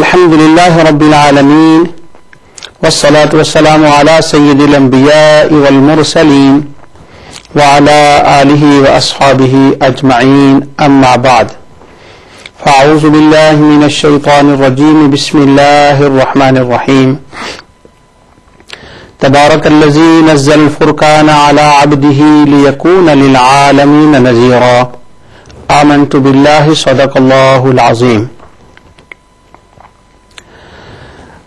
الحمد لله رب العالمين والصلاة والسلام على سيد الأنبياء والمرسلين وعلى آله وأصحابه أجمعين أما بعد فأعوذ بالله من الشيطان الرجيم بسم الله الرحمن الرحيم تبارك الذي نزل الفرقان على عبده ليكون للعالمين نذيرا آمنت بالله صدق الله العظيم.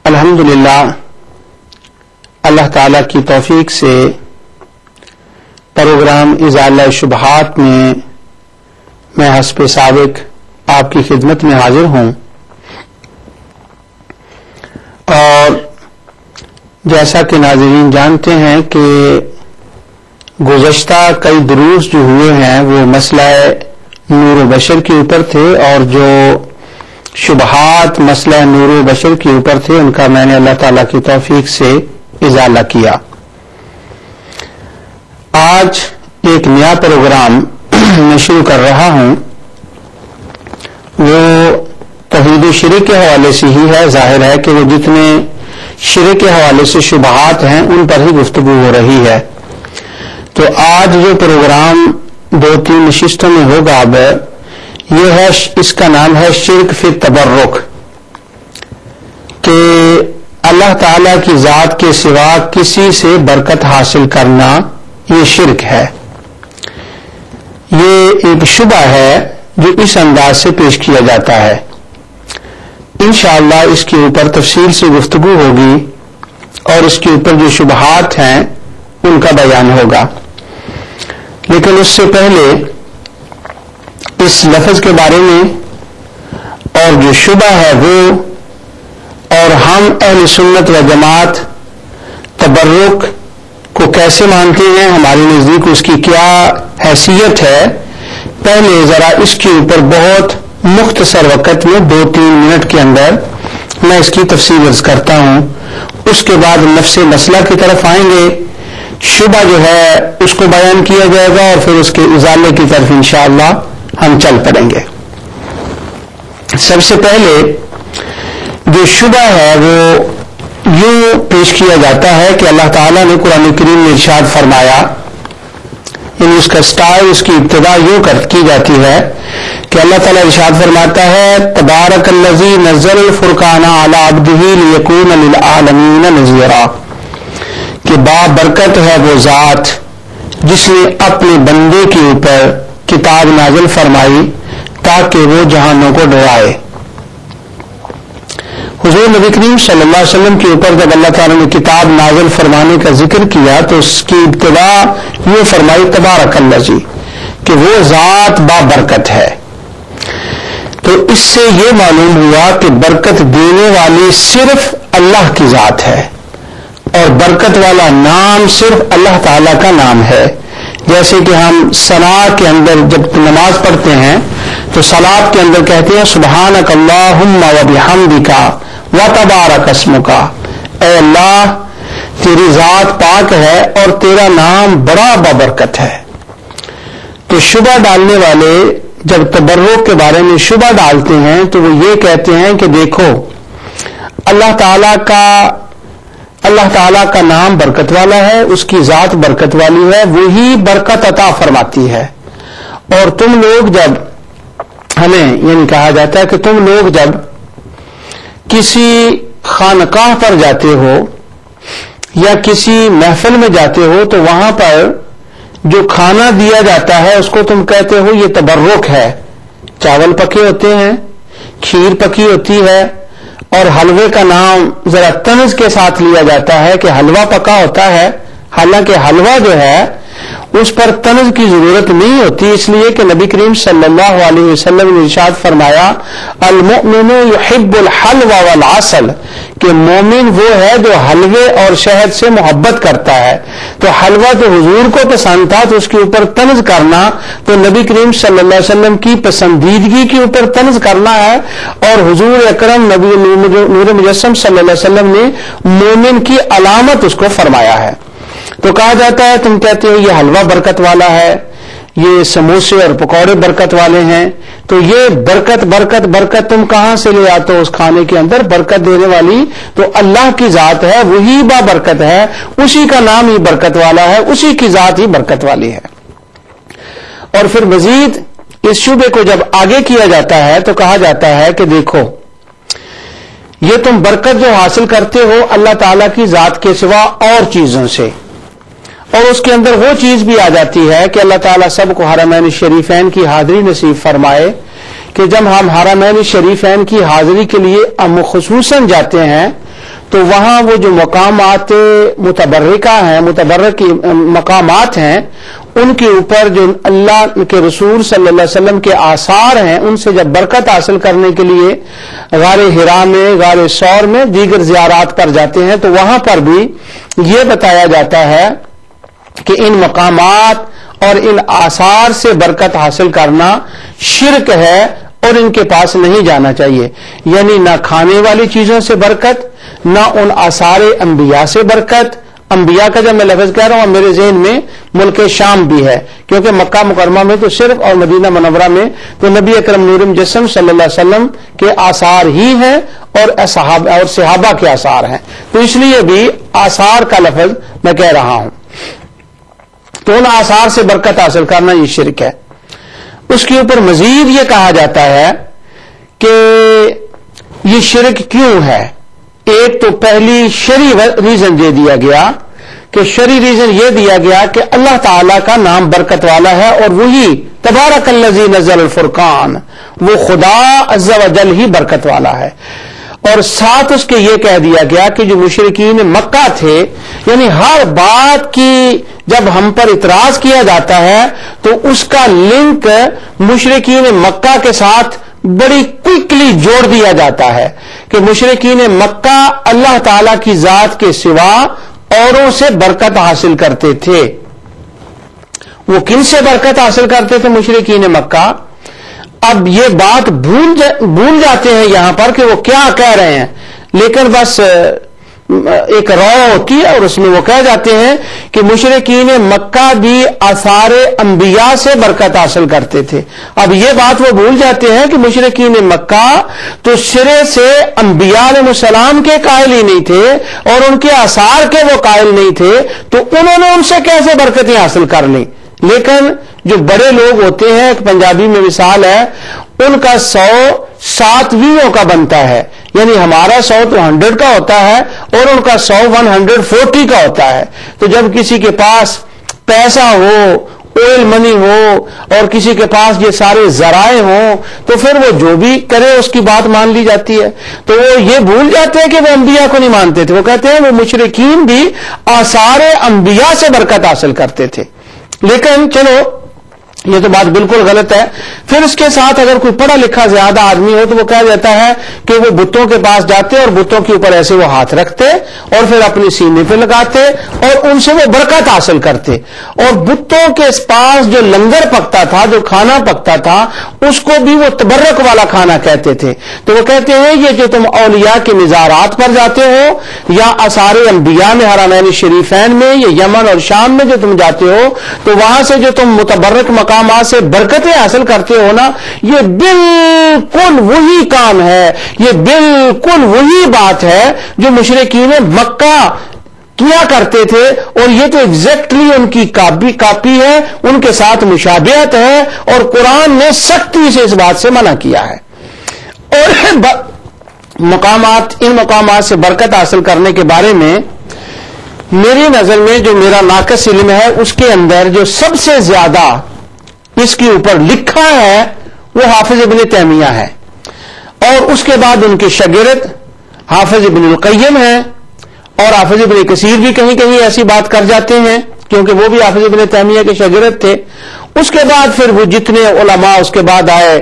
الحمدللہ اللہ تعالیٰ کی توفیق سے پروگرام ازالہ شبہات میں حسب سابق آپ کی خدمت میں حاضر ہوں، اور جیسا کہ ناظرین جانتے ہیں کہ گزشتہ کئی دروس جو ہوئے ہیں وہ مسئلہ نور و بشر کے اوپر تھے، اور جو شبہات مسئلہ نور و بشر کے اوپر تھے ان کا میں نے اللہ تعالیٰ کی توفیق سے ازالہ کیا. آج ایک نیا پروگرام میں شروع کر رہا ہوں، وہ توحید و شرک کے حوالے سے ہی ہے. ظاہر ہے کہ وہ جتنے شرک کے حوالے سے شبہات ہیں ان پر ہی گفتگو ہو رہی ہے. تو آج جو پروگرام 2-3 نشستوں میں ہوگا اب یہ ہے، اس کا نام ہے شرک فی التبرک، کہ اللہ تعالی کی ذات کے سوا کسی سے برکت حاصل کرنا یہ شرک ہے. یہ ایک شبہ ہے جو اس انداز سے پیش کیا جاتا ہے. انشاءاللہ اس کے اوپر تفصیل سے گفتگو ہوگی اور اس کے اوپر جو شبہات ہیں ان کا بیان ہوگا. لیکن اس سے پہلے اس لفظ کے بارے میں اور جو شبہ ہے وہ، اور ہم اہل سنت و جماعت تبرک کو کیسے مانتے ہیں، ہمارے نزدیک اس کی کیا حیثیت ہے، پہلے ذرا اس کے اوپر بہت مختصر وقت میں 2-3 منٹ کے اندر میں اس کی تفصیل عرض کرتا ہوں. اس کے بعد نفس مسئلہ کی طرف آئیں گے، شبہ جو ہے اس کو بیان کیا جائے گا، اور پھر اس کے ازالے کی طرف انشاءاللہ ہم چل پڑیں گے. سب سے پہلے جو شبہ ہے وہ یوں پیش کیا جاتا ہے کہ اللہ تعالیٰ نے قرآن کریم میں ارشاد فرمایا، یعنی اس کا سٹائل، اس کی ابتدا یوں کی جاتی ہے کہ اللہ تعالیٰ ارشاد فرماتا ہے تبارک الذی نزل الفرقان علی عبدہ لیکون للعالمین نذیرا، کہ بابرکت ہے وہ ذات جس نے اپنے بندے کے اوپر کتاب نازل فرمائی تاکہ وہ جہانوں کو ڈرائے. حضور نبی کریم صلی اللہ علیہ وسلم کے اوپر جب اللہ تعالیٰ نے کتاب نازل فرمانے کا ذکر کیا تو اس کی ابتدا یہ فرمائی تبارک الذی، کہ وہ ذات بابرکت ہے. تو اس سے یہ معلوم ہوا کہ برکت دینے والی صرف اللہ کی ذات ہے، اور برکت والا نام صرف اللہ تعالیٰ کا نام ہے. جیسے کہ ہم صلاۃ کے اندر جب نماز پڑھتے ہیں تو صلاۃ کے اندر کہتے ہیں سبحانک اللہم و بحمدک و تبارک اسمک، اے اللہ تیری ذات پاک ہے اور تیرا نام بڑا بابرکت ہے. تو شبہ ڈالنے والے جب تبرک کے بارے میں شبہ ڈالتے ہیں تو وہ یہ کہتے ہیں کہ دیکھو اللہ تعالیٰ کا نام برکت والا ہے، اس کی ذات برکت والی ہے، وہی برکت عطا فرماتی ہے. اور تم لوگ جب، ہمیں یعنی کہا جاتا ہے کہ تم لوگ جب کسی خانقاہ پر جاتے ہو یا کسی محفل میں جاتے ہو تو وہاں پر جو کھانا دیا جاتا ہے اس کو تم کہتے ہو یہ تبرک ہے. چاول پکے ہوتے ہیں، کھیر پکی ہوتی ہے، اور حلوے کا نام ذرا طنز کے ساتھ لیا جاتا ہے کہ حلوہ پکا ہوتا ہے، حالانکہ حلوہ جو ہے اس پر طنز کی ضرورت نہیں ہوتی، اس لیے کہ نبی کریم صلی اللہ علیہ وسلم نے ارشاد فرمایا المؤمن یحب الحلوہ والعسل، کہ مومن وہ ہے جو حلوے اور شہد سے محبت کرتا ہے. تو حلوہ تو حضور کو پسند تھا تو اس کے اوپر طنز کرنا تو نبی کریم صلی اللہ علیہ وسلم کی پسندیدگی کے اوپر طنز کرنا ہے، اور حضور اکرم نبی نور مجسم صلی اللہ علیہ وسلم نے مومن کی علامت اس کو فرمایا ہے. تو کہا جاتا ہے تم کہتے ہو یہ حلوہ برکت والا ہے، یہ سموسے اور پکوڑے برکت والے ہیں، تو یہ برکت برکت برکت تم کہاں سے لے آتے ہو؟ اس کھانے کے اندر برکت دینے والی تو اللہ کی ذات ہے، وہی با برکت ہے، اسی کا نام ہی برکت والا ہے، اسی کی ذات ہی برکت والی ہے۔ اور پھر مزید اس شعبے کو جب آگے کیا جاتا ہے تو کہا جاتا ہے کہ دیکھو یہ تم برکت جو حاصل کرتے ہو اللہ تعالی کی ذات کے سوا اور چیزوں سے، اور اس کے اندر وہ چیز بھی آ جاتی ہے کہ اللہ تعالیٰ سب کو حرمین شریفین کی حاضری نصیب فرمائے کہ جب ہم حرمین شریفین کی حاضری کے لیے خصوصاً جاتے ہیں تو وہاں وہ جو مقامات متبرکہ ہیں، متبرک مقامات ہیں، ان کے اوپر جو اللہ کے رسول صلی اللہ علیہ وسلم کے آثار ہیں، ان سے جب برکت حاصل کرنے کے لیے غار حرا میں، غار ثور میں، دیگر زیارات پر جاتے ہیں تو وہاں پر بھی یہ بتایا جاتا ہے کہ ان مقامات اور ان آثار سے برکت حاصل کرنا شرک ہے اور ان کے پاس نہیں جانا چاہیے، یعنی نہ کھانے والی چیزوں سے برکت، نہ ان آثار انبیاء سے برکت۔ انبیاء کا جب میں لفظ کہہ رہا ہوں میرے ذہن میں ملک شام بھی ہے، کیونکہ مکہ مکرمہ میں تو صرف اور مدینہ منورہ میں تو نبی اکرم نور مجسم صلی اللہ علیہ وسلم کے آثار ہی ہیں اور صحابہ کے آثار ہیں، تو اس لیے بھی آثار کا لفظ میں کہہ رہا ہوں۔ تو ان آثار سے برکت حاصل کرنا یہ شرک ہے۔ اس کے اوپر مزید یہ کہا جاتا ہے کہ یہ شرک کیوں ہے؟ ایک تو پہلی شرعی ریزن دے دیا گیا کہ شرعی ریزن یہ دیا گیا کہ اللہ تعالی کا نام برکت والا ہے اور وہی تبارک الذی نزل الفرقان، وہ خدا عز و جل ہی برکت والا ہے۔ اور ساتھ اس کے یہ کہہ دیا گیا کہ جو مشرکین مکہ تھے، یعنی ہر بات کی جب ہم پر اعتراض کیا جاتا ہے تو اس کا لنک مشرکین مکہ کے ساتھ بڑی کوئکلی جوڑ دیا جاتا ہے کہ مشرکین مکہ اللہ تعالی کی ذات کے سوا اوروں سے برکت حاصل کرتے تھے۔ وہ کن سے برکت حاصل کرتے تھے مشرکین مکہ؟ اب یہ بات بھول جاتے ہیں یہاں پر کہ وہ کیا کہہ رہے ہیں، لیکن بس ایک رو ہوتی ہے اور اس میں وہ کہہ جاتے ہیں کہ مشرکین مکہ بھی آثار انبیاء سے برکت حاصل کرتے تھے۔ اب یہ بات وہ بھول جاتے ہیں کہ مشرکین مکہ تو سرے سے انبیاء علیہ السلام کے قائل ہی نہیں تھے اور ان کے آثار کے وہ قائل نہیں تھے، تو انہوں نے ان سے کیسے برکتیں حاصل کر لیں؟ لیکن جو بڑے لوگ ہوتے ہیں، ایک پنجابی میں مثال ہے، ان کا 100 7 کا بنتا ہے، یعنی ہمارا 100 تو 100 کا ہوتا ہے اور ان کا 100 140 کا ہوتا ہے۔ تو جب کسی کے پاس پیسہ ہو، آئل منی ہو اور کسی کے پاس یہ سارے ذرائع ہوں تو پھر وہ جو بھی کرے اس کی بات مان لی جاتی ہے۔ تو وہ یہ بھول جاتے ہیں کہ وہ انبیاء کو نہیں مانتے تھے، وہ کہتے ہیں وہ مشرکین بھی آثار انبیاء سے برکت حاصل کرتے تھے۔ لیکن چلو یہ تو بات بالکل غلط ہے۔ پھر اس کے ساتھ اگر کوئی پڑھا لکھا زیادہ آدمی ہو تو وہ کہا جاتا ہے کہ وہ بتوں کے پاس جاتے اور بتوں کے اوپر ایسے وہ ہاتھ رکھتے اور پھر اپنے سینے پہ لگاتے اور ان سے وہ برکت حاصل کرتے، اور بتوں کے پاس جو لنگر پکتا تھا، جو کھانا پکتا تھا، اس کو بھی وہ تبرک والا کھانا کہتے تھے۔ تو وہ کہتے ہیں یہ جو تم اولیاء کے مزارات پر جاتے ہو یا آثار انبیاء میں حرمین شریفین میں یا یمن اور شام میں جو تم جاتے ہو تو وہاں سے جو تم متبرک مقامات سے برکتیں حاصل کرتے ہو نا، یہ بالکل وہی کام ہے، یہ بالکل وہی بات ہے جو مشرکین مکہ کیا کرتے تھے، اور یہ تو ایگزیکٹلی ان کی کاپی ہے، ان کے ساتھ مشابہت ہے، اور قرآن نے سختی سے اس بات سے منع کیا ہے۔ اور ان مقامات سے برکت حاصل کرنے کے بارے میں میری نظر میں جو میرا ناقص علم ہے اس کے اندر جو سب سے زیادہ اس کے اوپر لکھا ہے وہ حافظ ابن تیمیہ ہے، اور اس کے بعد ان کے شاگرد حافظ ابن القیم ہیں، اور حافظ ابن کثیر بھی کہیں کہیں ایسی بات کر جاتے ہیں کیونکہ وہ بھی حافظ ابن تیمیہ کے شاگرد تھے۔ اس کے بعد پھر وہ جتنے علماء اس کے بعد آئے،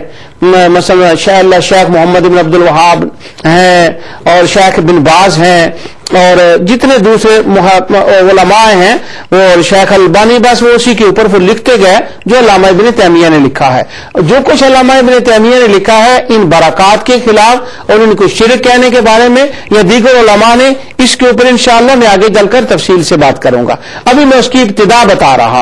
مثلا شیخ محمد بن عبد الوہاب ہیں اور شیخ بن باز ہیں اور جتنے دوسرے علماء ہیں، اور شیخ البانی، بس وہ اسی کے اوپر لکھتے گئے جو علامہ ابن تیمیہ نے لکھا ہے۔ جو کچھ علامہ ابن تیمیہ نے لکھا ہے ان برکات کے خلاف اور ان کو شرک کہنے کے بارے میں یا دیگر علماء نے، اس کے اوپر انشاءاللہ میں آگے چل کر تفصیل سے بات کروں گا۔ ابھی میں اس کی ابتدا بتا رہا ہوں۔